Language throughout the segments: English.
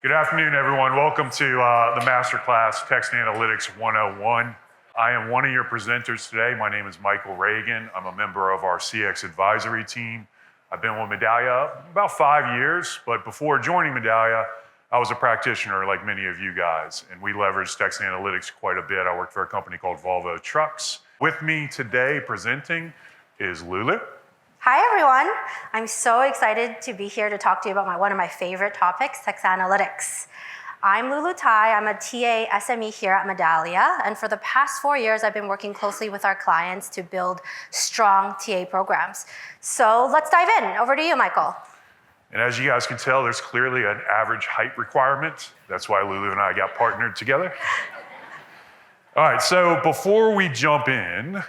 Good afternoon, everyone. Welcome to the Masterclass Text Analytics 101. I am one of your presenters today. My name is Mikal Reagan. I'm a member of our CX advisory team. I've been with Medallia about 5 years, but before joining Medallia, I was a practitioner like many of you guys, and we leveraged text analytics quite a bit. I worked for a company called Volvo Trucks. With me today presenting is Lulu. Hi, everyone. I'm so excited to be here to talk to you about one of my favorite topics, text analytics. I'm Lulu Tai. I'm a TA SME here at Medallia, and for the past 4 years, I've been working closely with our clients to build strong TA programs. So let's dive in. Over to you, Michael. And as you guys can tell, there's clearly an average height requirement. That's why Lulu and I got partnered together. All right, so before we jump in,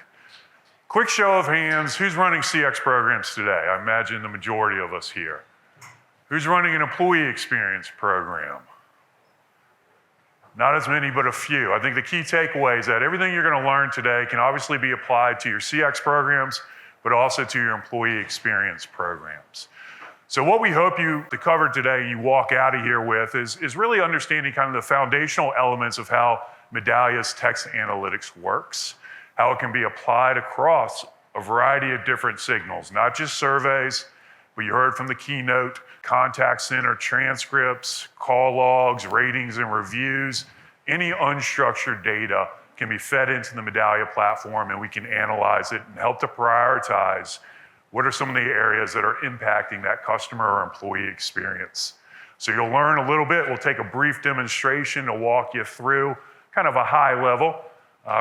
quick show of hands, who's running CX programs today? I imagine the majority of us here. Who's running an employee experience program? Not as many, but a few. I think the key takeaway is that everything you're going to learn today can obviously be applied to your CX programs, but also to your employee experience programs. So what we hope you to cover today, you walk out of here with, is really understanding kind of the foundational elements of how Medallia's text analytics works, how it can be applied across a variety of different signals, not just surveys, but you heard from the keynote, contact center transcripts, call logs, ratings and reviews. Any unstructured data can be fed into the Medallia platform, and we can analyze it and help to prioritize what are some of the areas that are impacting that customer or employee experience. So you'll learn a little bit. We'll take a brief demonstration to walk you through kind of a high level.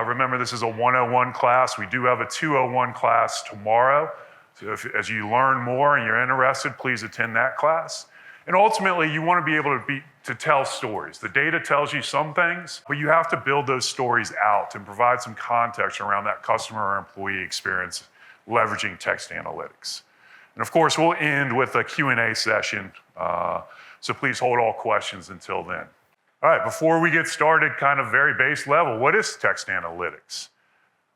Remember, this is a 101 class. We do have a 201 class tomorrow. So as you learn more and you're interested, please attend that class. And ultimately, you want to be able to tell stories. The data tells you some things, but you have to build those stories out and provide some context around that customer or employee experience, leveraging text analytics. And of course, we'll end with a Q&A session. So please hold all questions until then. All right, before we get started, kind of very base level, what is text analytics?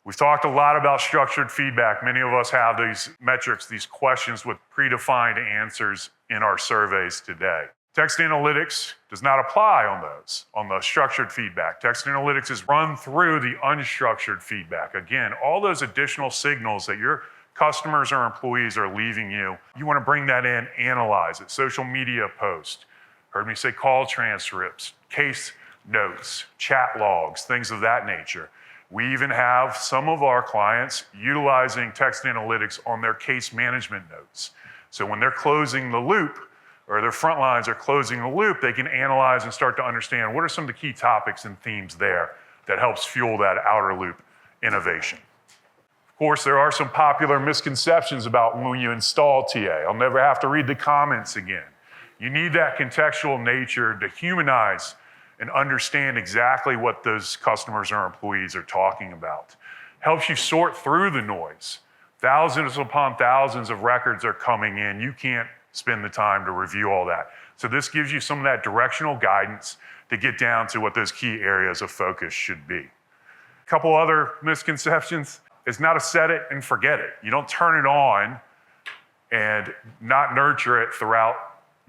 We've talked a lot about structured feedback. Many of us have these metrics, these questions with predefined answers in our surveys today. Text analytics does not apply on the structured feedback. Text analytics is run through the unstructured feedback. Again, all those additional signals that your customers or employees are leaving you, you want to bring that in, analyze it. Social media posts, heard me say call transcripts, case notes, chat logs, things of that nature. We even have some of our clients utilizing text analytics on their case management notes. So when they're closing the loop, or their front lines are closing the loop, they can analyze and start to understand what are some of the key topics and themes there that helps fuel that outer loop innovation. Of course, there are some popular misconceptions about when you install TA. I'll never have to read the comments again. You need that contextual nature to humanize and understand exactly what those customers or employees are talking about. Helps you sort through the noise. Thousands upon thousands of records are coming in. You can't spend the time to review all that. So this gives you some of that directional guidance to get down to what those key areas of focus should be. A couple other misconceptions. It's not a set it and forget it. You don't turn it on and not nurture it throughout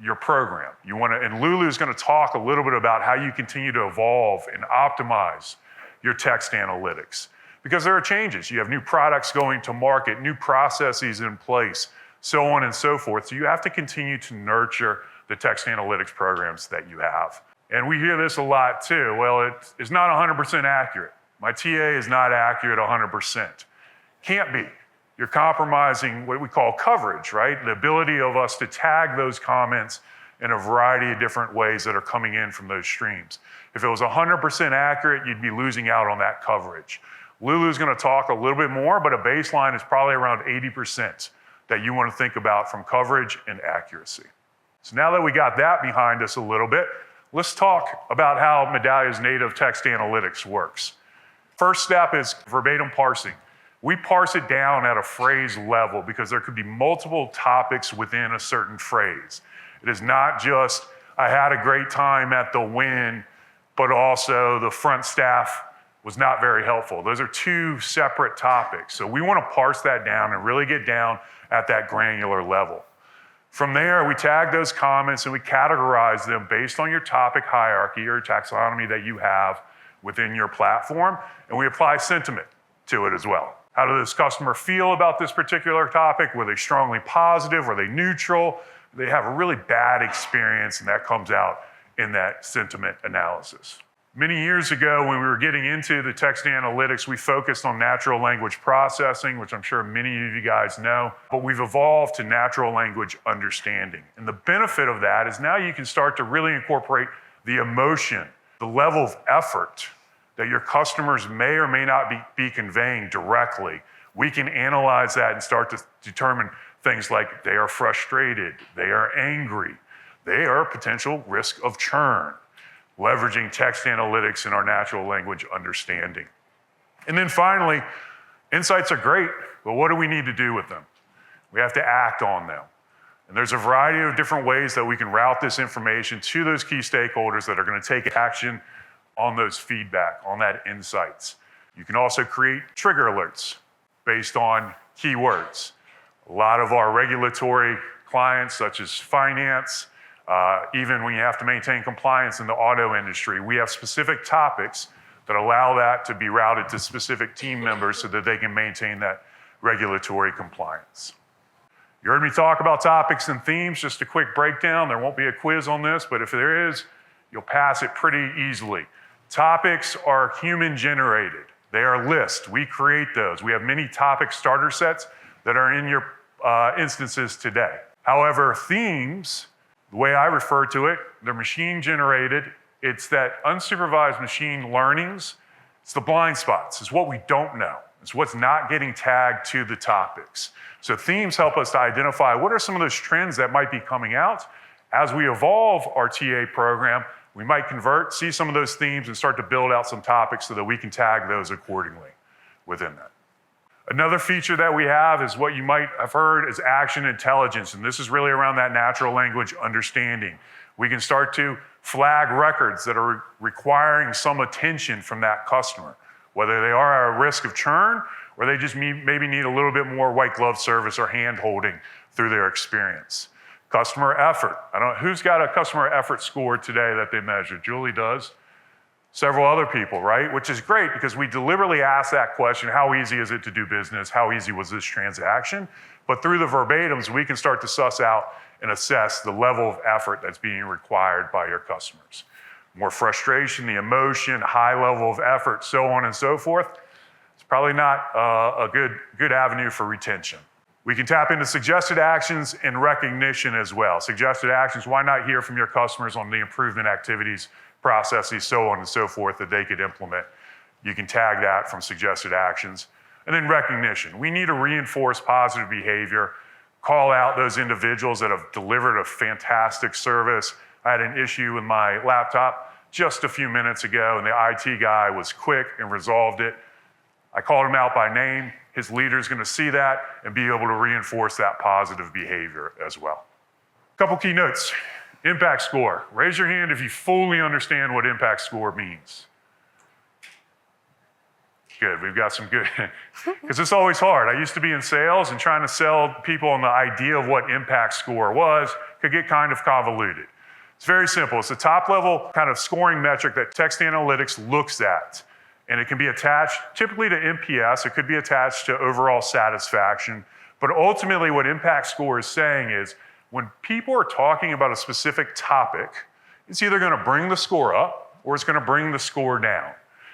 your program. You want to, and Lulu is going to talk a little bit about how you continue to evolve and optimize your text analytics. Because there are changes. You have new products going to market, new processes in place, so on and so forth. So you have to continue to nurture the text analytics programs that you have. And we hear this a lot too. Well, it is not 100% accurate. My TA is not accurate 100%. Can't be. You're compromising what we call coverage, right? The ability of us to tag those comments in a variety of different ways that are coming in from those streams. If it was 100% accurate, you'd be losing out on that coverage. Lulu's going to talk a little bit more, but a baseline is probably around 80% that you want to think about from coverage and accuracy. So now that we got that behind us a little bit, let's talk about how Medallia's native text analytics works. First step is verbatim parsing. We parse it down at a phrase level because there could be multiple topics within a certain phrase. It is not just, I had a great time at the win, but also the front staff was not very helpful. Those are two separate topics. So we want to parse that down and really get down at that granular level. From there, we tag those comments and we categorize them based on your topic hierarchy or taxonomy that you have within your platform, and we apply sentiment to it as well. How does this customer feel about this particular topic? Were they strongly positive? Were they neutral? They have a really bad experience, and that comes out in that sentiment analysis. Many years ago, when we were getting into the text analytics, we focused on natural language processing, which I'm sure many of you guys know, but we've evolved to natural language understanding. And the benefit of that is now you can start to really incorporate the emotion, the level of effort that your customers may or may not be conveying directly. We can analyze that and start to determine things like they are frustrated, they are angry, they are a potential risk of churn, leveraging text analytics and our natural language understanding. And then finally, insights are great, but what do we need to do with them? We have to act on them. And there's a variety of different ways that we can route this information to those key stakeholders that are going to take action on those feedback, on that insights. You can also create trigger alerts based on keywords. A lot of our regulatory clients, such as finance, even when you have to maintain compliance in the auto industry, we have specific topics that allow that to be routed to specific team members so that they can maintain that regulatory compliance. You heard me talk about topics and themes, just a quick breakdown. There won't be a quiz on this, but if there is, you'll pass it pretty easily. Topics are human generated. They are lists. We create those. We have many topic starter sets that are in your instances today. However, themes, the way I refer to it, they're machine generated. It's that unsupervised machine learnings. It's the blind spots. It's what we don't know. It's what's not getting tagged to the topics. So themes help us to identify what are some of those trends that might be coming out. As we evolve our TA program, we might convert, see some of those themes, and start to build out some topics so that we can tag those accordingly within that. Another feature that we have is what you might have heard is action intelligence, and this is really around that natural language understanding. We can start to flag records that are requiring some attention from that customer, whether they are at a risk of churn or they just maybe need a little bit more white glove service or hand holding through their experience. Customer effort. I don't know who's got a customer effort score today that they measure. Julie does. Several other people, right? Which is great because we deliberately ask that question, how easy is it to do business? How easy was this transaction? But through the verbatims, we can start to suss out and assess the level of effort that's being required by your customers. More frustration, the emotion, high level of effort, so on and so forth. It's probably not a good avenue for retention. We can tap into suggested actions and recognition as well. Suggested actions, why not hear from your customers on the improvement activities, processes, so on and so forth that they could implement. You can tag that from suggested actions. And then recognition. We need to reinforce positive behavior, call out those individuals that have delivered a fantastic service. I had an issue with my laptop just a few minutes ago, and the IT guy was quick and resolved it. I called him out by name. His leader is going to see that and be able to reinforce that positive behavior as well. Couple key notes. Impact score. Raise your hand if you fully understand what impact score means. Good, we've got some good, because it's always hard. I used to be in sales and trying to sell people on the idea of what impact score was could get kind of convoluted. It's very simple. It's a top level kind of scoring metric that text analytics looks at. And it can be attached typically to NPS. It could be attached to overall satisfaction. But ultimately what impact score is saying is when people are talking about a specific topic, it's either going to bring the score up or it's going to bring the score down.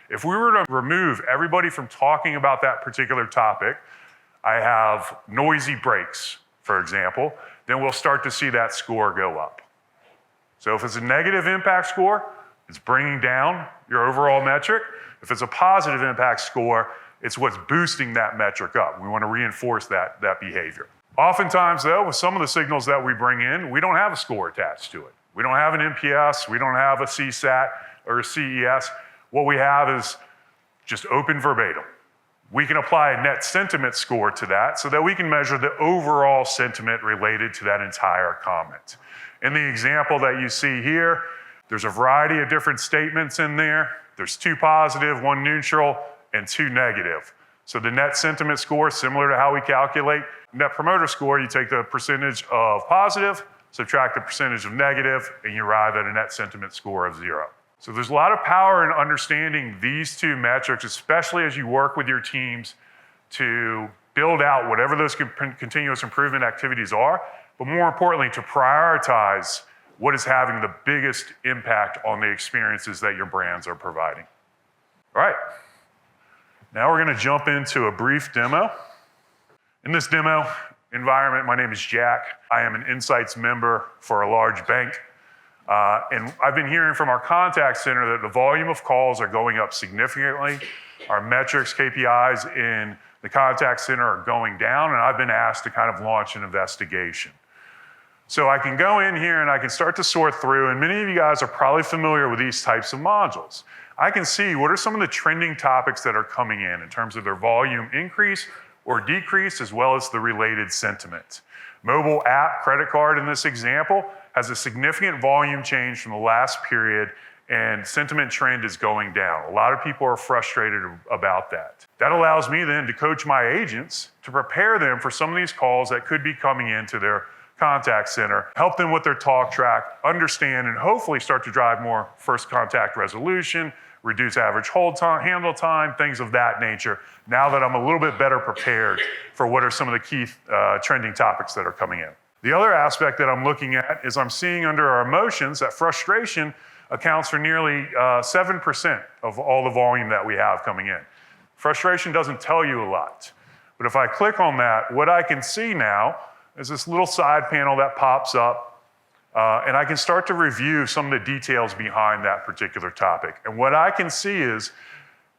If we were to remove everybody from talking about that particular topic, I have noisy breaks, for example, then we'll start to see that score go up. So if it's a negative impact score, it's bringing down your overall metric. If it's a positive impact score, it's what's boosting that metric up. We want to reinforce that behavior. Oftentimes, though, with some of the signals that we bring in, we don't have a score attached to it. We don't have an NPS, we don't have a CSAT or a CES. What we have is just open verbatim. We can apply a net sentiment score to that so that we can measure the overall sentiment related to that entire comment. In the example that you see here, there's a variety of different statements in there. There's 2 positive, 1 neutral, and 2 negative. So the net sentiment score, similar to how we calculate net promoter score, you take the percentage of positive, subtract the percentage of negative, and you arrive at a net sentiment score of 0. So there's a lot of power in understanding these two metrics, especially as you work with your teams to build out whatever those continuous improvement activities are, but more importantly, to prioritize what is having the biggest impact on the experiences that your brands are providing. All right, now we're gonna jump into a brief demo. In this demo environment, my name is Jack. I am an Insights member for a large bank. And I've been hearing from our contact center that the volume of calls are going up significantly. Our metrics, KPIs in the contact center are going down, and I've been asked to kind of launch an investigation. So I can go in here and I can start to sort through, and many of you guys are probably familiar with these types of modules. I can see what are some of the trending topics that are coming in terms of their volume increase or decrease, as well as the related sentiment. Mobile app credit card in this example has a significant volume change from the last period, and sentiment trend is going down. A lot of people are frustrated about that. That allows me then to coach my agents to prepare them for some of these calls that could be coming into their contact center, help them with their talk track, understand, and hopefully start to drive more first contact resolution, reduce average hold time, handle time, things of that nature, now that I'm a little bit better prepared for what are some of the key trending topics that are coming in. The other aspect that I'm looking at is I'm seeing under our emotions that frustration accounts for nearly 7% of all the volume that we have coming in. Frustration doesn't tell you a lot, but if I click on that, what I can see now is this little side panel that pops up, and I can start to review some of the details behind that particular topic. And what I can see is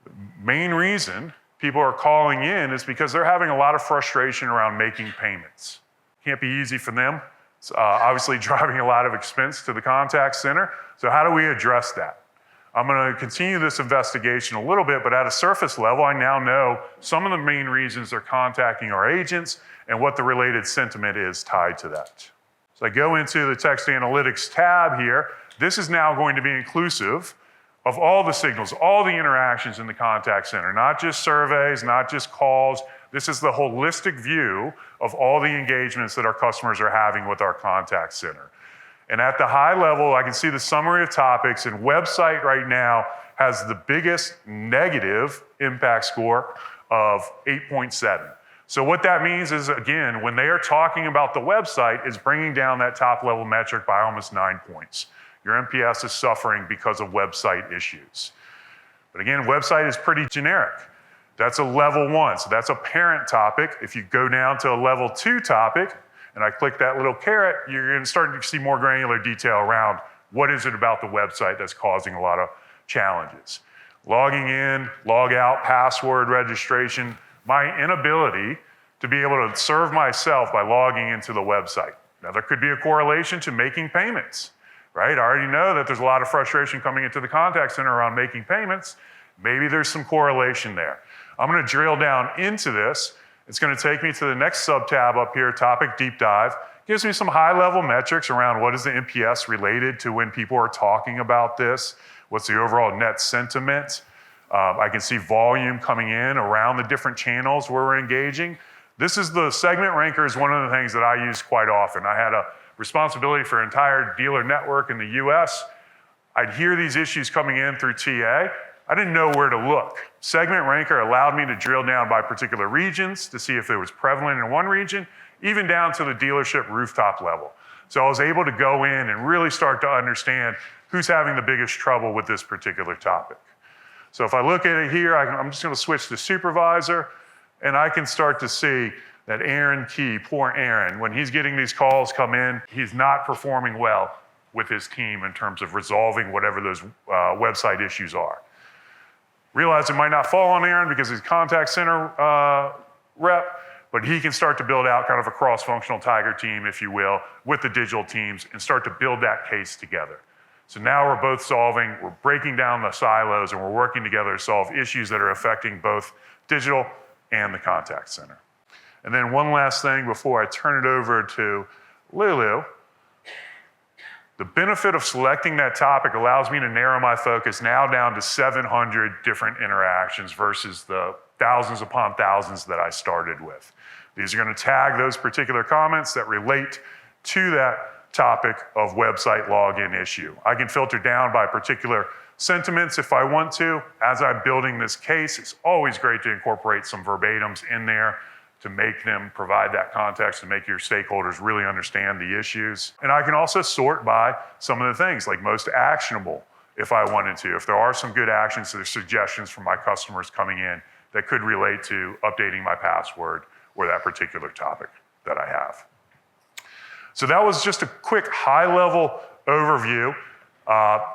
the main reason people are calling in is because they're having a lot of frustration around making payments. Can't be easy for them. It's obviously driving a lot of expense to the contact center. So how do we address that? I'm gonna continue this investigation a little bit, but at a surface level, I now know some of the main reasons they're contacting our agents and what the related sentiment is tied to that. So I go into the text analytics tab here. This is now going to be inclusive of all the signals, all the interactions in the contact center, not just surveys, not just calls. This is the holistic view of all the engagements that our customers are having with our contact center. And at the high level, I can see the summary of topics, and website right now has the biggest negative impact score of 8.7. So what that means is, again, when they are talking about the website, it's bringing down that top level metric by almost 9 points. Your NPS is suffering because of website issues. But again, website is pretty generic. That's a level 1, so that's a parent topic. If you go down to a level 2 topic, and I click that little caret, you're gonna start to see more granular detail around what is it about the website that's causing a lot of challenges. Logging in, log out, password registration, my inability to be able to serve myself by logging into the website. Now there could be a correlation to making payments, right? I already know that there's a lot of frustration coming into the contact center around making payments. Maybe there's some correlation there. I'm gonna drill down into this. It's gonna take me to the next sub-tab up here, Topic Deep Dive. Gives me some high-level metrics around what is the NPS related to when people are talking about this, what's the overall net sentiment. I can see volume coming in around the different channels where we're engaging. This is the segment ranker is one of the things that I use quite often. I had a responsibility for an entire dealer network in the US. I'd hear these issues coming in through TA. I didn't know where to look. Segment ranker allowed me to drill down by particular regions to see if it was prevalent in one region, even down to the dealership rooftop level. So I was able to go in and really start to understand who's having the biggest trouble with this particular topic. So if I look at it here, I'm just gonna switch to supervisor, and I can start to see that Aaron Key, poor Aaron, when he's getting these calls come in, he's not performing well with his team in terms of resolving whatever those website issues are. Realize it might not fall on Aaron because he's contact center rep, but he can start to build out kind of a cross-functional tiger team, if you will, with the digital teams and start to build that case together. So now we're both solving, we're breaking down the silos, and we're working together to solve issues that are affecting both digital and the contact center. And then one last thing before I turn it over to Lulu. The benefit of selecting that topic allows me to narrow my focus now down to 700 different interactions versus the thousands upon thousands that I started with. These are going to tag those particular comments that relate to that topic of website login issue. I can filter down by particular sentiments if I want to. As I'm building this case, it's always great to incorporate some verbatims in there to make them provide that context and make your stakeholders really understand the issues. And I can also sort by some of the things like most actionable if I wanted to. If there are some good actions, there's suggestions from my customers coming in that could relate to updating my password or that particular topic that I have. So that was just a quick high-level overview.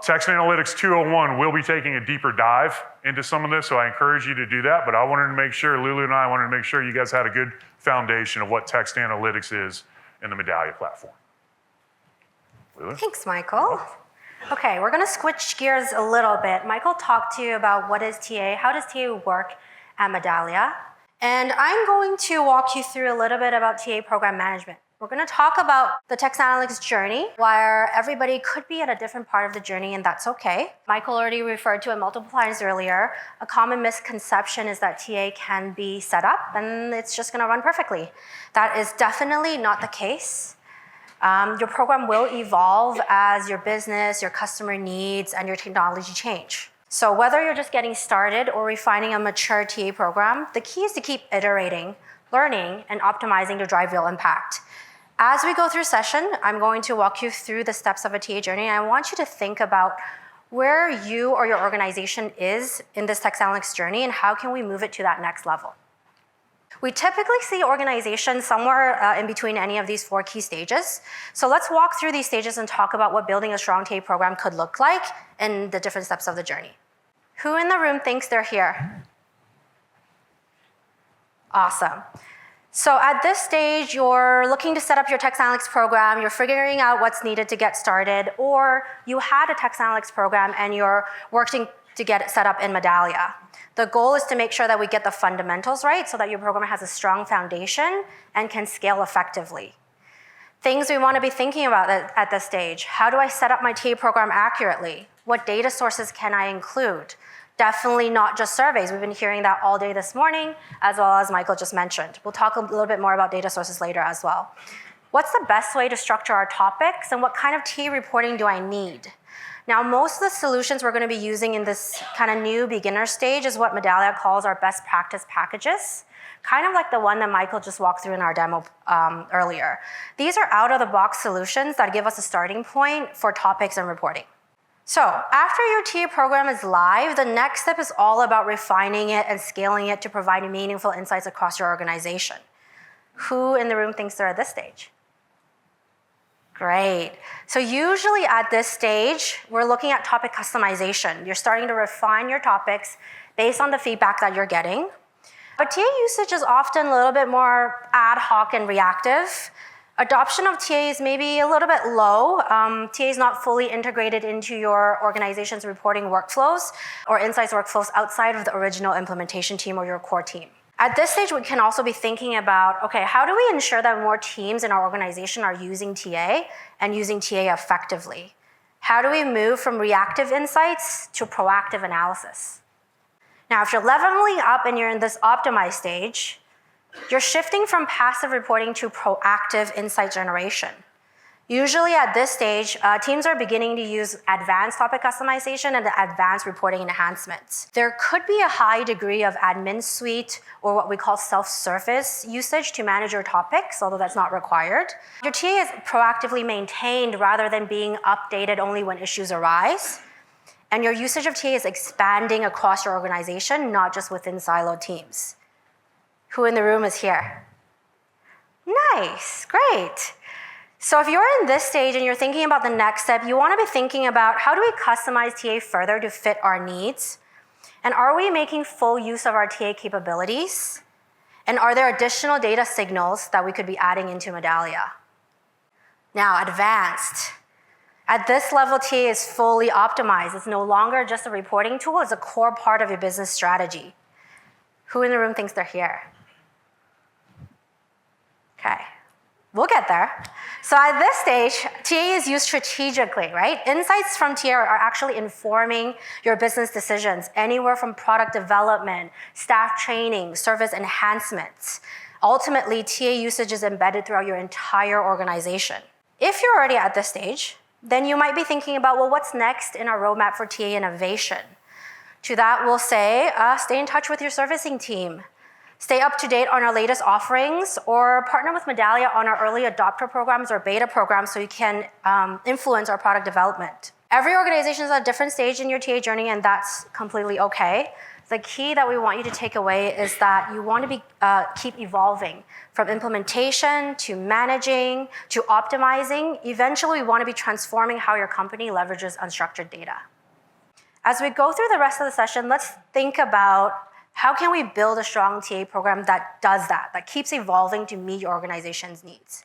Text Analytics 201 will be taking a deeper dive into some of this, so I encourage you to do that, but I wanted to make sure, Lulu and I wanted to make sure you guys had a good foundation of what Text Analytics is in the Medallia platform. Lulu? Thanks, Michael. Okay, we're gonna switch gears a little bit. Michael talked to you about what is TA, how does TA work at Medallia, and I'm going to walk you through a little bit about TA program management. We're going to talk about the text analytics journey, where everybody could be at a different part of the journey, and that's okay. Michael already referred to it multiple times earlier. A common misconception is that TA can be set up and it's just going to run perfectly. That is definitely not the case. Your program will evolve as your business, your customer needs, and your technology change. So whether you're just getting started or refining a mature TA program, the key is to keep iterating, learning, and optimizing to drive real impact. As we go through session, I'm going to walk you through the steps of a TA journey, and I want you to think about where you or your organization is in this text analytics journey and how can we move it to that next level. We typically see organizations somewhere in between any of these 4 key stages. So let's walk through these stages and talk about what building a strong TA program could look like and the different steps of the journey. Who in the room thinks they're here? Awesome. So at this stage, you're looking to set up your text analytics program, you're figuring out what's needed to get started, or you had a text analytics program and you're working to get it set up in Medallia. The goal is to make sure that we get the fundamentals right so that your program has a strong foundation and can scale effectively. Things we want to be thinking about at this stage: how do I set up my TA program accurately? What data sources can I include? Definitely not just surveys. We've been hearing that all day this morning, as well as Michael just mentioned. We'll talk a little bit more about data sources later as well. What's the best way to structure our topics, and what kind of TA reporting do I need? Now, most of the solutions we're going to be using in this kind of new beginner stage is what Medallia calls our best practice packages, kind of like the one that Michael just walked through in our demo earlier. These are out-of-the-box solutions that give us a starting point for topics and reporting. So after your TA program is live, the next step is all about refining it and scaling it to provide meaningful insights across your organization. Who in the room thinks they're at this stage? Great. So usually at this stage, we're looking at topic customization. You're starting to refine your topics based on the feedback that you're getting. But TA usage is often a little bit more ad hoc and reactive. Adoption of TA is maybe a little bit low. TA is not fully integrated into your organization's reporting workflows or insights workflows outside of the original implementation team or your core team. At this stage, we can also be thinking about, okay, how do we ensure that more teams in our organization are using TA and using TA effectively? How do we move from reactive insights to proactive analysis? Now, if you're leveling up and you're in this optimized stage, you're shifting from passive reporting to proactive insight generation. Usually at this stage, teams are beginning to use advanced topic customization and advanced reporting enhancements. There could be a high degree of admin suite or what we call self-service usage to manage your topics, although that's not required. Your TA is proactively maintained rather than being updated only when issues arise. And your usage of TA is expanding across your organization, not just within siloed teams. Who in the room is here? Nice, great. So if you're in this stage and you're thinking about the next step, you want to be thinking about how do we customize TA further to fit our needs? And are we making full use of our TA capabilities? And are there additional data signals that we could be adding into Medallia? Now, advanced. At this level, TA is fully optimized. It's no longer just a reporting tool, it's a core part of your business strategy. Who in the room thinks they're here? Okay. We'll get there. So at this stage, TA is used strategically, right? Insights from TA are actually informing your business decisions, anywhere from product development, staff training, service enhancements. Ultimately, TA usage is embedded throughout your entire organization. If you're already at this stage, then you might be thinking about, well, what's next in our roadmap for TA innovation? To that, we'll say, stay in touch with your servicing team. Stay up to date on our latest offerings, or partner with Medallia on our early adopter programs or beta programs so you can influence our product development. Every organization is at a different stage in your TA journey, and that's completely okay. The key that we want you to take away is that you want to keep evolving from implementation to managing to optimizing. Eventually, we want to be transforming how your company leverages unstructured data. As we go through the rest of the session, let's think about how can we build a strong TA program that does that keeps evolving to meet your organization's needs.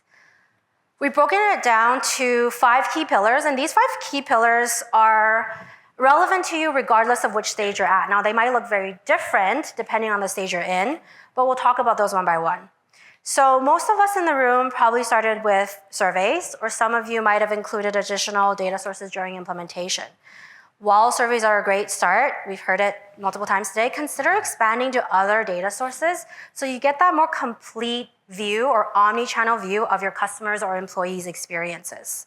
We've broken it down to 5 key pillars, and these 5 key pillars are relevant to you regardless of which stage you're at. Now, they might look very different depending on the stage you're in, but we'll talk about those one by one. So most of us in the room probably started with surveys, or some of you might have included additional data sources during implementation. While surveys are a great start, we've heard it multiple times today, consider expanding to other data sources so you get that more complete view or omni-channel view of your customers' or employees' experiences.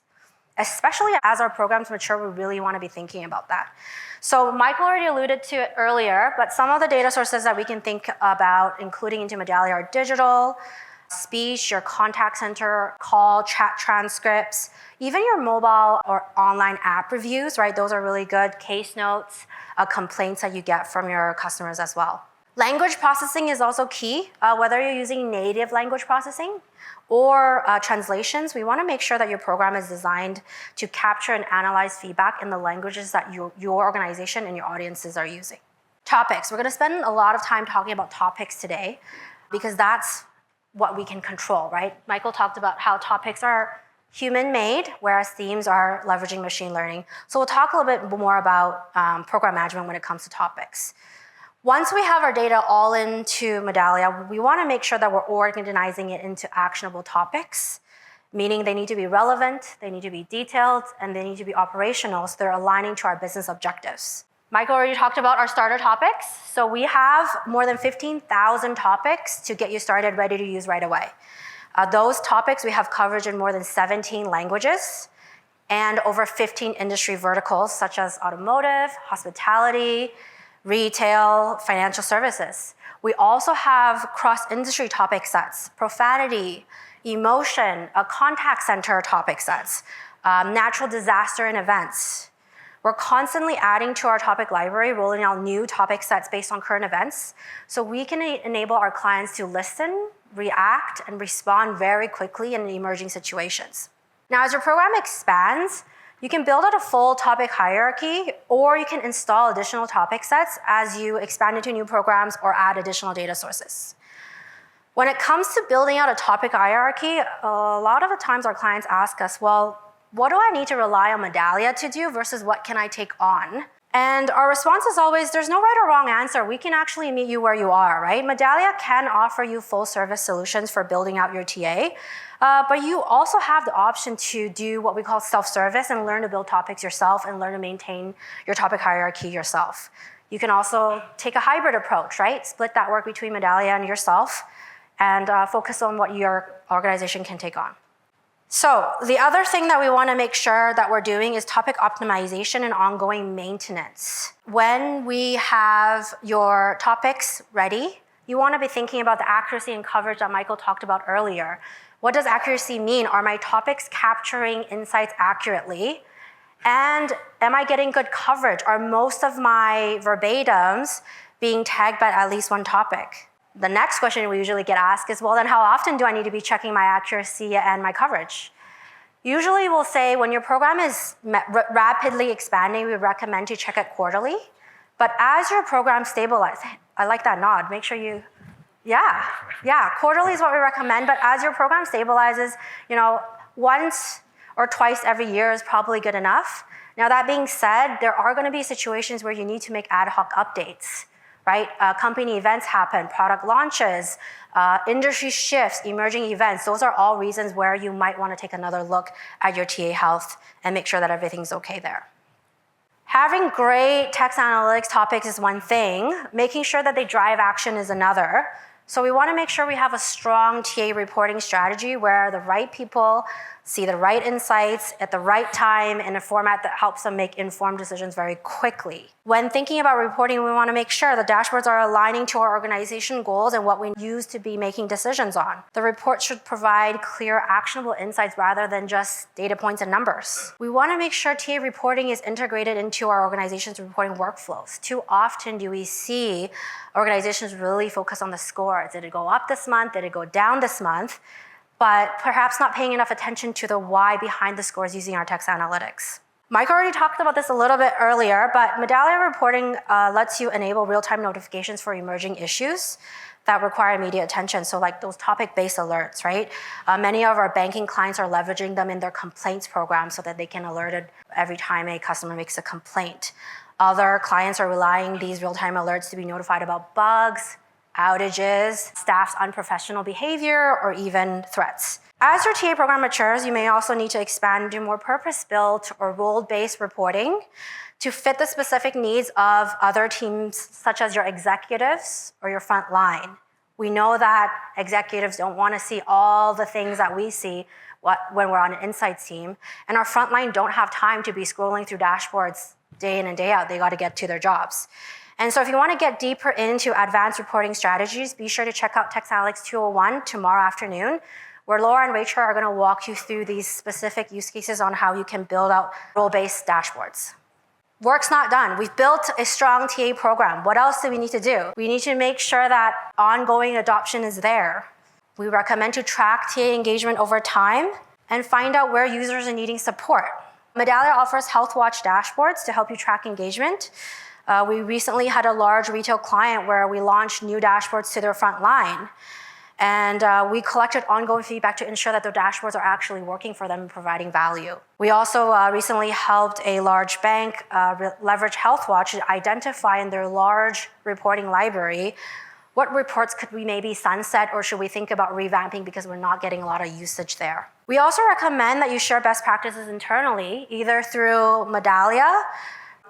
Especially as our programs mature, we really want to be thinking about that. So Mikal already alluded to it earlier, but some of the data sources that we can think about including into Medallia are digital, speech, your contact center, call, chat transcripts, even your mobile or online app reviews, right? Those are really good. Case notes, complaints that you get from your customers as well. Language processing is also key. Whether you're using native language processing or translations, we want to make sure that your program is designed to capture and analyze feedback in the languages that your organization and your audiences are using. Topics. We're going to spend a lot of time talking about topics today because that's what we can control, right? Mikal talked about how topics are human-made, whereas themes are leveraging machine learning. So we'll talk a little bit more about program management when it comes to topics. Once we have our data all into Medallia, we want to make sure that we're organizing it into actionable topics, meaning they need to be relevant, they need to be detailed, and they need to be operational so they're aligning to our business objectives. Mikal already talked about our starter topics. So we have more than 15,000 topics to get you started, ready to use right away. Those topics we have coverage in more than 17 languages and over 15 industry verticals such as automotive, hospitality, retail, financial services. We also have cross-industry topic sets, profanity, emotion, contact center topic sets, natural disaster and events. We're constantly adding to our topic library, rolling out new topic sets based on current events, so we can enable our clients to listen, react, and respond very quickly in emerging situations. Now, as your program expands, you can build out a full topic hierarchy, or you can install additional topic sets as you expand into new programs or add additional data sources. When it comes to building out a topic hierarchy, a lot of the times our clients ask us, well, what do I need to rely on Medallia to do versus what can I take on? And our response is always, there's no right or wrong answer. We can actually meet you where you are, right? Medallia can offer you full service solutions for building out your TA, but you also have the option to do what we call self-service and learn to build topics yourself and learn to maintain your topic hierarchy yourself. You can also take a hybrid approach, right? Split that work between Medallia and yourself and focus on what your organization can take on. So the other thing that we want to make sure that we're doing is topic optimization and ongoing maintenance. When we have your topics ready, you want to be thinking about the accuracy and coverage that Mikal talked about earlier. What does accuracy mean? Are my topics capturing insights accurately? And am I getting good coverage? Are most of my verbatims being tagged by at least one topic? The next question we usually get asked is, well, then how often do I need to be checking my accuracy and my coverage? Usually we'll say when your program is rapidly expanding, we recommend to check it quarterly. But as your program stabilizes, I like that nod, make sure you, yeah, quarterly is what we recommend, but as your program stabilizes, once or twice every year is probably good enough. Now that being said, there are gonna be situations where you need to make ad hoc updates. right? Company events happen, product launches, industry shifts, emerging events. Those are all reasons where you might want to take another look at your TA health and make sure that everything's okay there. Having great text analytics topics is one thing. Making sure that they drive action is another. So we want to make sure we have a strong TA reporting strategy where the right people see the right insights at the right time in a format that helps them make informed decisions very quickly. When thinking about reporting, we want to make sure the dashboards are aligning to our organization goals and what we use to be making decisions on. The report should provide clear, actionable insights rather than just data points and numbers. We want to make sure TA reporting is integrated into our organization's reporting workflows. Too often do we see organizations really focus on the score. Did it go up this month? Did it go down this month? But perhaps not paying enough attention to the why behind the scores using our text analytics. Mike already talked about this a little bit earlier, but Medallia reporting lets you enable real-time notifications for emerging issues that require immediate attention. So like those topic-based alerts, right? Many of our banking clients are leveraging them in their complaints program so that they can alert it every time a customer makes a complaint. Other clients are relying these real-time alerts to be notified about bugs, outages, staff's unprofessional behavior, or even threats. As your TA program matures, you may also need to expand into more purpose-built or role-based reporting to fit the specific needs of other teams, such as your executives or your front line. We know that executives don't want to see all the things that we see when we're on an insights team, and our frontline don't have time to be scrolling through dashboards day in and day out. They got to get to their jobs. And so if you want to get deeper into advanced reporting strategies, be sure to check out Text Analytics 201 tomorrow afternoon, where Laura and Rachel are going to walk you through these specific use cases on how you can build out role-based dashboards. Work's not done. We've built a strong TA program. What else do we need to do? We need to make sure that ongoing adoption is there. We recommend to track TA engagement over time and find out where users are needing support. Medallia offers Health Watch dashboards to help you track engagement. We recently had a large retail client where we launched new dashboards to their front line. And we collected ongoing feedback to ensure that the dashboards are actually working for them and providing value. We also recently helped a large bank leverage Health Watch to identify in their large reporting library what reports could we maybe sunset or should we think about revamping because we're not getting a lot of usage there. We also recommend that you share best practices internally, either through Medallia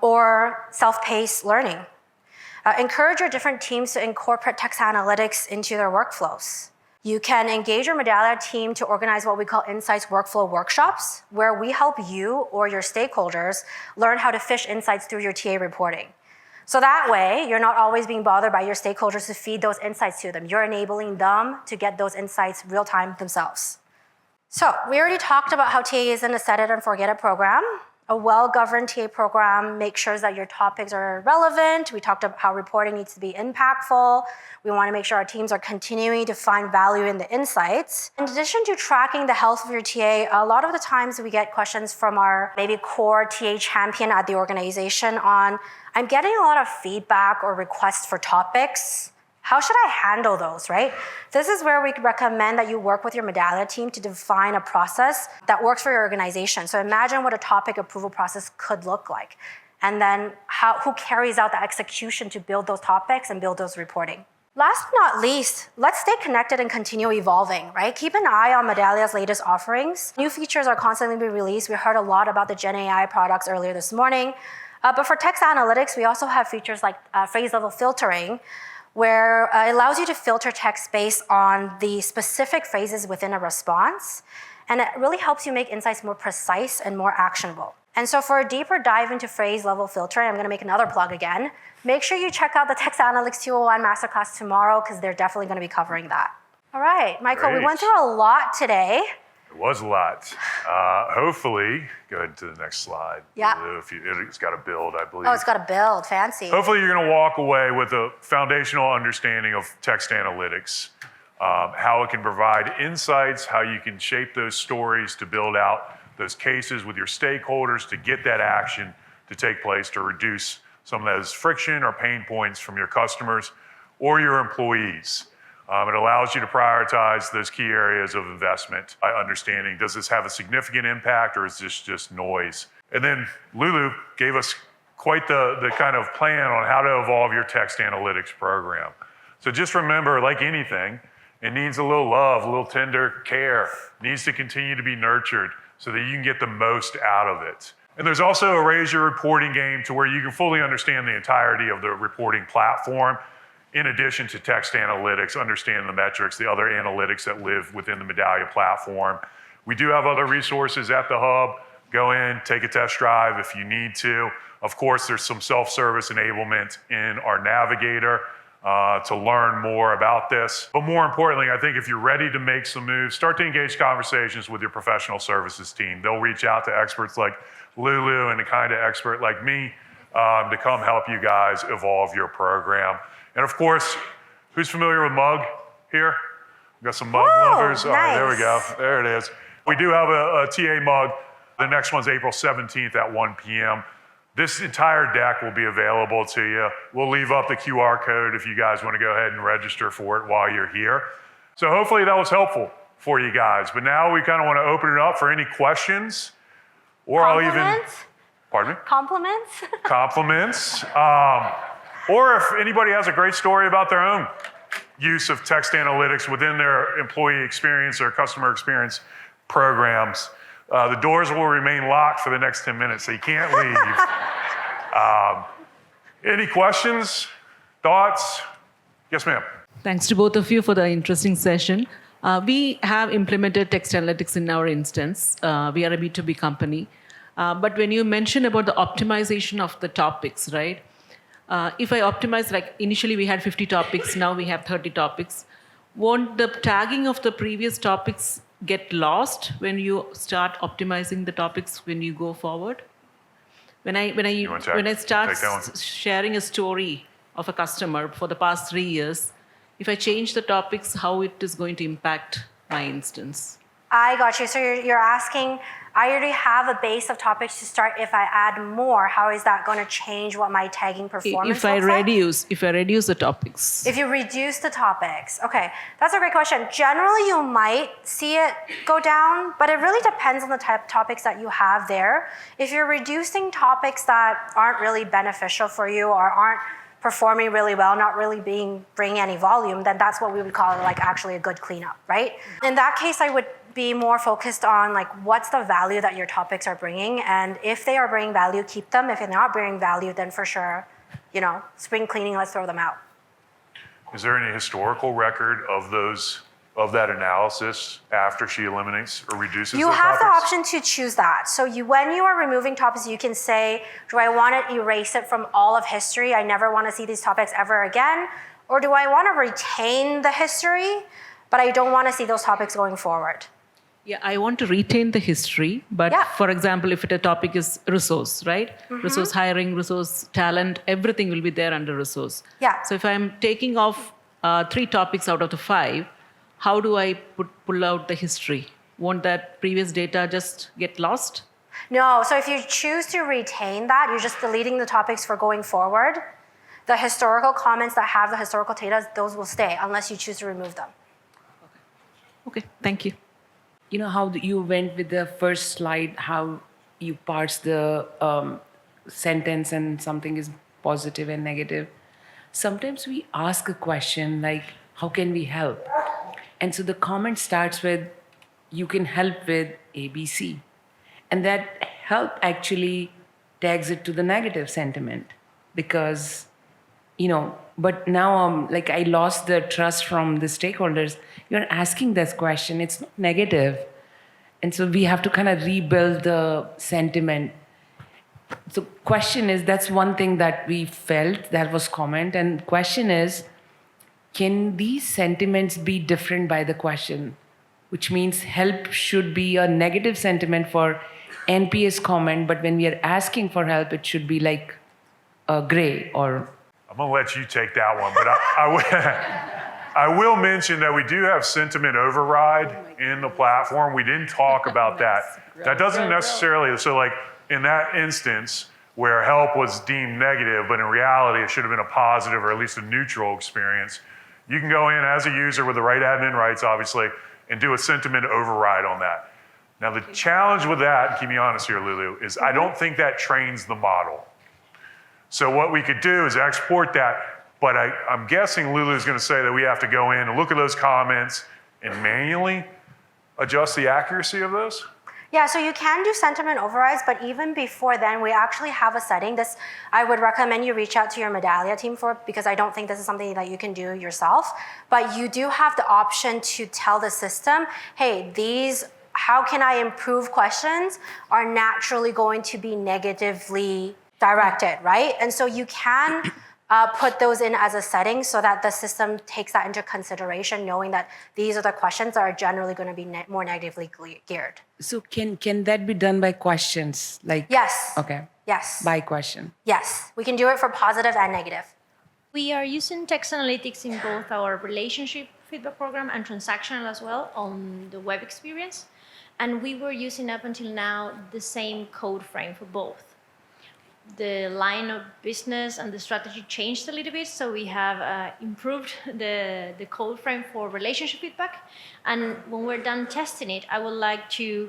or self-paced learning. Encourage your different teams to incorporate text analytics into their workflows. You can engage your Medallia team to organize what we call insights workflow workshops, where we help you or your stakeholders learn how to fish insights through your TA reporting. So that way, you're not always being bothered by your stakeholders to feed those insights to them. You're enabling them to get those insights real time themselves. So we already talked about how TA isn't a set it and forget it program. A well-governed TA program makes sure that your topics are relevant. We talked about how reporting needs to be impactful. We want to make sure our teams are continuing to find value in the insights. In addition to tracking the health of your TA, a lot of the times we get questions from our maybe core TA champion at the organization on, I'm getting a lot of feedback or requests for topics. How should I handle those, right? This is where we recommend that you work with your Medallia team to define a process that works for your organization. So imagine what a topic approval process could look like. And then who carries out the execution to build those topics and build those reporting. Last but not least, let's stay connected and continue evolving, right? Keep an eye on Medallia's latest offerings. New features are constantly being released. We heard a lot about the Gen AI products earlier this morning. But for text analytics, we also have features like phrase level filtering, where it allows you to filter text based on the specific phrases within a response. And it really helps you make insights more precise and more actionable. And so for a deeper dive into phrase level filtering, I'm gonna make another plug again. Make sure you check out the Text Analytics 201 Masterclass tomorrow because they're definitely gonna be covering that. All right, Michael, we went through a lot today. It was a lot. Hopefully, go ahead to the next slide. Yeah. It's got a build, I believe. Oh, it's got a build, fancy. Hopefully you're gonna walk away with a foundational understanding of text analytics, how it can provide insights, how you can shape those stories to build out those cases with your stakeholders to get that action to take place to reduce some of those friction or pain points from your customers or your employees. It allows you to prioritize those key areas of investment by understanding, does this have a significant impact or is this just noise? And then Lulu gave us quite the kind of plan on how to evolve your text analytics program. So just remember, like anything, it needs a little love, a little tender care, needs to continue to be nurtured so that you can get the most out of it. And there's also a raise your reporting game to where you can fully understand the entirety of the reporting platform, in addition to text analytics, understand the metrics, the other analytics that live within the Medallia platform. We do have other resources at the hub. Go in, take a test drive if you need to. Of course, there's some self-service enablement in our navigator to learn more about this. But more importantly, I think if you're ready to make some moves, start to engage conversations with your professional services team. They'll reach out to experts like Lulu and a kind of expert like me to come help you guys evolve your program. And of course, who's familiar with Mug here? We've got some Mug lovers. All right, there we go. There it is. We do have a TA Mug. The next one's April 17th at 1 p.m. This entire deck will be available to you. We'll leave up the QR code if you guys want to go ahead and register for it while you're here. So hopefully that was helpful for you guys. But now we kind of want to open it up for any questions. Or Compliments? I'll even, pardon me? Compliments? Compliments. Or if anybody has a great story about their own use of text analytics within their employee experience or customer experience programs, the doors will remain locked for the next 10 minutes, so you can't leave. Any questions, thoughts? Yes, ma'am. Thanks to both of you for the interesting session. We have implemented text analytics in our instance. We are a B2B company. But when you mention about the optimization of the topics, right? If I optimize, like initially we had 50 topics, now we have 30 topics. Won't the tagging of the previous topics get lost when you start optimizing the topics when you go forward? When I start sharing a story of a customer for the past 3 years, if I change the topics, how it is going to impact my instance? I got you. So you're asking, I already have a base of topics to start. If I add more, how is that going to change what my tagging performance If I reduce the topics. If you reduce the topics, okay, that's a great question. Generally, you might see it go down, but it really depends on the type of topics that you have there. If you're reducing topics that aren't really beneficial for you or aren't performing really well, not really bringing any volume, then that's what we would call like actually a good cleanup, right? In that case, I would be more focused on like what's the value that your topics are bringing, and if they are bringing value, keep them. If they're not bringing value, then for sure, spring cleaning, let's throw them out. Is there any historical record of that analysis after she eliminates or reduces You those have topics? the option to choose that. So when you are removing topics, you can say, do I want to erase it from all of history? I never want to see these topics ever again. Or do I want to retain the history, but I don't want to see those topics going forward? Yeah, I want to retain the history, but for example, if a topic is resource, right? Mm-hmm. Resource hiring, resource talent, everything will be there under resource. Yeah. So if I'm taking off 3 topics out of the 5, how do I pull out the history? Won't that previous data just get lost? No, so if you choose to retain that, you're just deleting the topics for going forward. The historical comments that have the historical data, those will stay unless you choose to remove them. Okay, thank you. You know how you went with the first slide, how you parse the sentence and something is positive and negative. Sometimes we ask a question like, how can we help? And so the comment starts with, you can help with ABC. And that help actually tags it to the negative sentiment because, but now I lost the trust from the stakeholders. You're asking this question, it's not negative. And so we have to kind of rebuild the sentiment. So question is, that's one thing that we felt, that was comment. And question is, can these sentiments be different by the question? Which means help should be a negative sentiment for NPS comment, but when we are asking for help, it should be like a gray or... I'm going to let you take that one, but I will mention that we do have sentiment override in the platform. We didn't talk about that. That doesn't necessarily, so like in that instance where help was deemed negative, but in reality it should have been a positive or at least a neutral experience, you can go in as a user with the right admin rights, obviously, and do a sentiment override on that. Now the challenge with that, and keep me honest here, Lulu, is I don't think that trains the model. So what we could do is export that, but I'm guessing Lulu is going to say that we have to go in and look at those comments and manually adjust the accuracy of those? Yeah, so you can do sentiment overrides, but even before then, we actually have a setting. This, I would recommend you reach out to your Medallia team for, because I don't think this is something that you can do yourself. But you do have the option to tell the system, hey, these how can I improve questions are naturally going to be negatively directed, right? And so you can put those in as a setting so that the system takes that into consideration, knowing that these are the questions that are generally going to be more negatively geared. So can that be done by questions? Like Yes. Okay. Yes. By question. Yes. We can do it for positive and negative. We are using text analytics in both our relationship feedback program and transactional as well on the web experience. And we were using up until now the same code frame for both. The line of business and the strategy changed a little bit, so we have improved the code frame for relationship feedback. And when we're done testing it, I would like to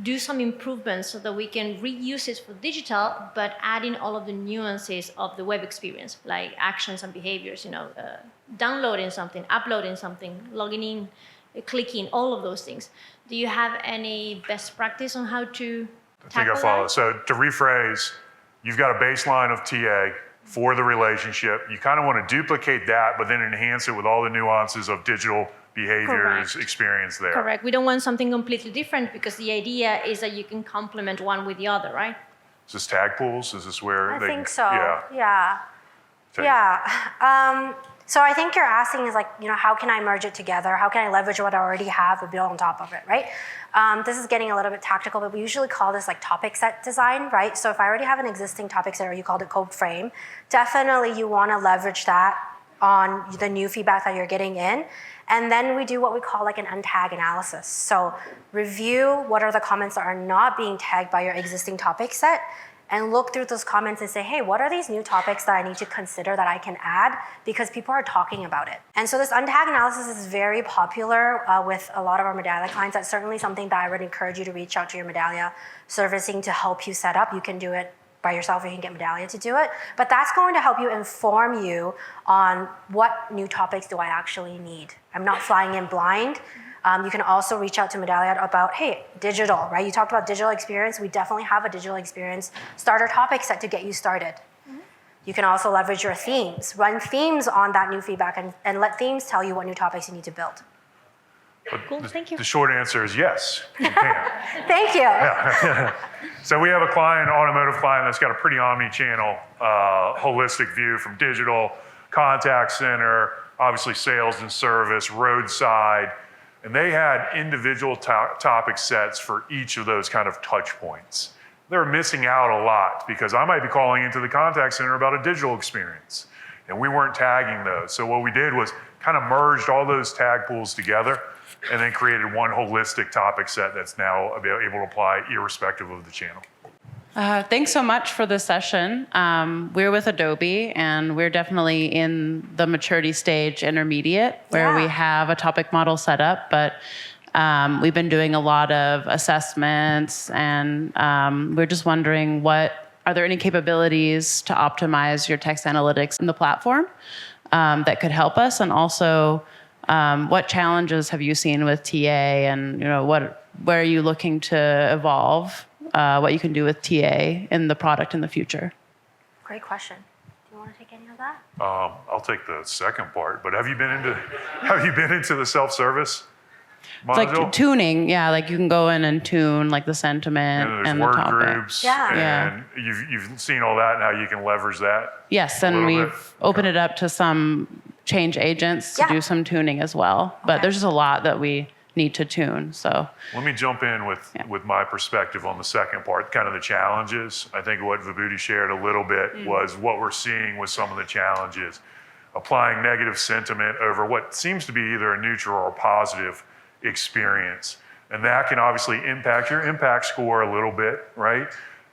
do some improvements so that we can reuse it for digital, but add in all of the nuances of the web experience, like actions and behaviors, downloading something, uploading something, logging in, clicking, all of those things. Do you have any best practice on how to I think I follow. So to rephrase, you've got a baseline of TA for the relationship. You kind of want to duplicate that, but then enhance it with all the nuances of digital behaviors, Correct. Experience there. Correct. We don't want something completely different because the idea is that you can complement one with the other, right? Is this tag pools? Is this where I they think so. Yeah. Yeah. So I think you're asking is how can I merge it together? How can I leverage what I already have and build on top of it, right? This is getting a little bit tactical, but we usually call this topic set design, right? So if I already have an existing topic set, or you called it code frame, definitely you want to leverage that on the new feedback that you're getting in. And then we do what we call an untag analysis. So review what are the comments that are not being tagged by your existing topic set, and look through those comments and say, hey, what are these new topics that I need to consider that I can add because people are talking about it? And so this untag analysis is very popular with a lot of our Medallia clients. That's certainly something that I would encourage you to reach out to your Medallia servicing to help you set up. You can do it by yourself, or you can get Medallia to do it. But that's going to help you inform you on what new topics do I actually need. I'm not flying in blind. You can also reach out to Medallia about, hey, digital, right? You talked about digital experience. We definitely have a digital experience starter topic set to get you started. Mm-hmm. You can also leverage your themes. Run themes on that new feedback and let themes tell you what new topics you need to build. Cool, thank you. The short answer is yes, you can. Thank you. Yeah. So we have a client, automotive client, that's got a pretty omni-channel, holistic view from digital, contact center, obviously sales and service, roadside. And they had individual topic sets for each of those kind of touch points. They're missing out a lot because I might be calling into the contact center about a digital experience, and we weren't tagging those. So what we did was kind of merged all those tag pools together and then created one holistic topic set that's now able to apply irrespective of the channel. Thanks so much for this session. We're with Adobe, and we're definitely in the maturity stage intermediate, where we have a topic model set up, but we've been doing a lot of assessments, and we're just wondering, are there any capabilities to optimize your text analytics in the platform that could help us? And also, what challenges have you seen with TA, and where are you looking to evolve? What you can do with TA in the product in the future? Great question. Do you want to take any of that? I'll take the second part, but have you been into the self-service module? It's like tuning, yeah. Like you can go in and tune the sentiment and and the word topic. groups, and you've seen all that and how you can leverage that. Yes, and we've opened it up to some change agents to do some tuning as well. But there's just a lot that we need to tune. So let me jump in with my perspective on the second part, kind of the challenges. I think what Vibhuti shared a little bit was what we're seeing with some of the challenges, applying negative sentiment over what seems to be either a neutral or positive experience. And that can obviously impact your impact score a little bit, right?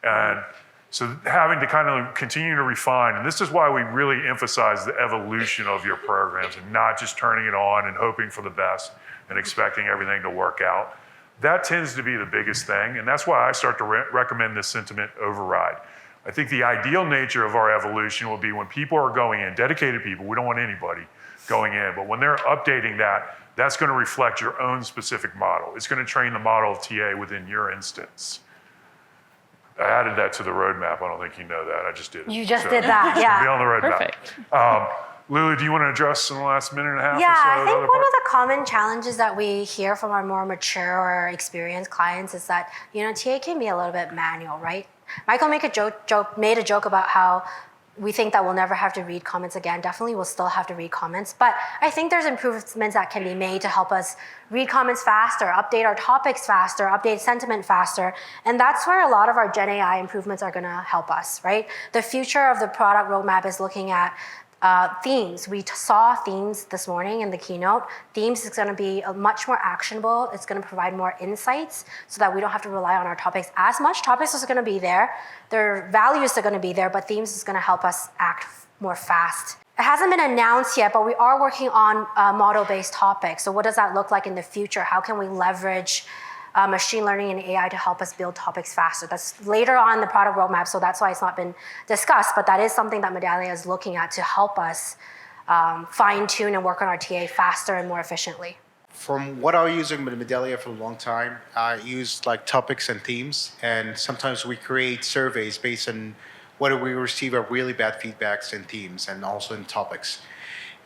And so having to kind of continue to refine, and this is why we really emphasize the evolution of your programs and not just turning it on and hoping for the best and expecting everything to work out. That tends to be the biggest thing, and that's why I start to recommend this sentiment override. I think the ideal nature of our evolution will be when people are going in, dedicated people, we don't want anybody going in, but when they're updating that, that's going to reflect your own specific model. It's going to train the model of TA within your instance. I added that to the roadmap. I don't think you know that. I just did it. You just did that, It's going to be on the roadmap. Perfect. Lulu, do you want to address in the last minute and a half Yeah, or so? I think other one part? of the common challenges that we hear from our more mature or experienced clients is that, TA can be a little bit manual, right? Michael made a joke about how we think that we'll never have to read comments again. Definitely we'll still have to read comments, but I think there's improvements that can be made to help us read comments faster, update our topics faster, update sentiment faster, and that's where a lot of our Gen AI improvements are gonna help us, right? The future of the product roadmap is looking at themes. We saw themes this morning in the keynote. Themes is going to be much more actionable. It's going to provide more insights so that we don't have to rely on our topics as much. Topics is going to be there. Their values are going to be there, but themes is going to help us act more fast. It hasn't been announced yet, but we are working on model-based topics. So what does that look like in the future? How can we leverage machine learning and AI to help us build topics faster? That's later on in the product roadmap, so that's why it's not been discussed, but that is something that Medallia is looking at to help us fine-tune and work on our TA faster and more efficiently. From what I was using with Medallia for a long time, I used like topics and themes, and sometimes we create surveys based on whether we receive a really bad feedbacks in themes and also in topics.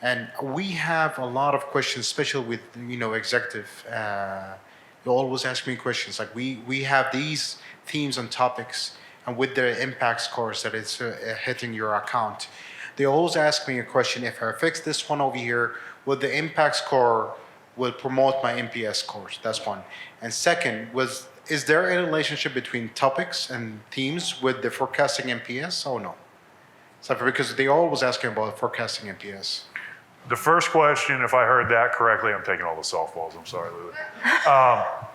And we have a lot of questions, especially with executive. You always ask me questions like we have these themes and topics, and with the impact scores that it's hitting your account, they always ask me a question: if I fix this one over here, will the impact score will promote my NPS scores? That's one. And second is there a relationship between topics and themes with the forecasting NPS? Oh no. So because they always asking about forecasting NPS. The first question, if I heard that correctly, I'm taking all the softballs, I'm sorry, Lulu,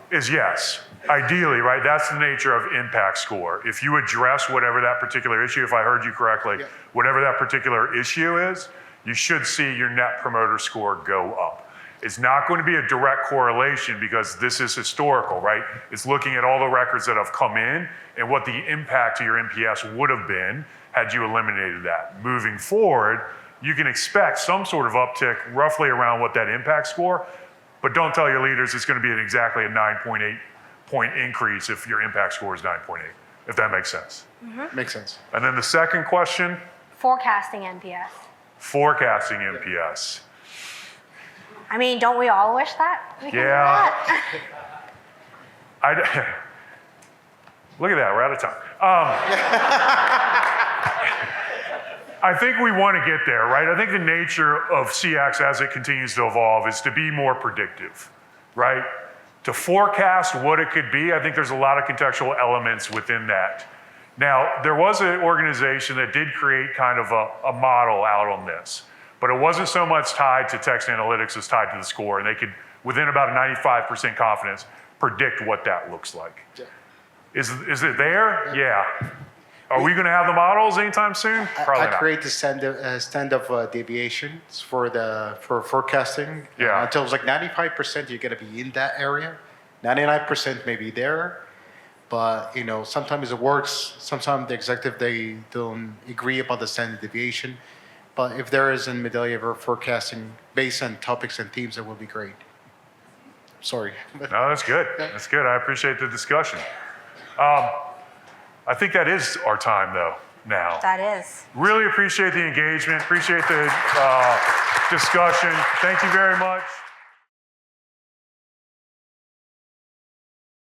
is yes. Ideally, right? That's the nature of impact score. If you address whatever that particular issue, if I heard you correctly, Yeah. whatever that particular issue is, you should see your net promoter score go up. It's not going to be a direct correlation because this is historical, right? It's looking at all the records that have come in and what the impact to your NPS would have been had you eliminated that. Moving forward, you can expect some sort of uptick roughly around what that impact score, but don't tell your leaders it's going to be exactly a 9.8 point increase if your impact score is 9.8, if that makes sense. Mm-hmm. Makes sense. And then the second question, Forecasting NPS. forecasting NPS. I mean, don't we all wish that? We can do Yeah. that. Look at that, we're out of time. I think we want to get there, right? I think the nature of CX as it continues to evolve is to be more predictive, right? To forecast what it could be, I think there's a lot of contextual elements within that. Now, there was an organization that did create kind of a model out on this, but it wasn't so much tied to text analytics as tied to the score, and they could, within about a 95% confidence, predict what that looks like. Yeah. Is it there? Yeah. Are we going to have the models anytime soon? Probably I not. create the standard deviations for forecasting. Yeah. Until it's like 95%, you're gonna be in that area. 99% may be there, but sometimes it works. Sometimes the executive they don't agree about the standard deviation. But if there is in Medallia forecasting based on topics and themes, it will be great. Sorry. No, that's good. That's good. I appreciate the discussion. I think that is our time, though, now. That is. Really appreciate the engagement, appreciate the discussion. Thank you very much.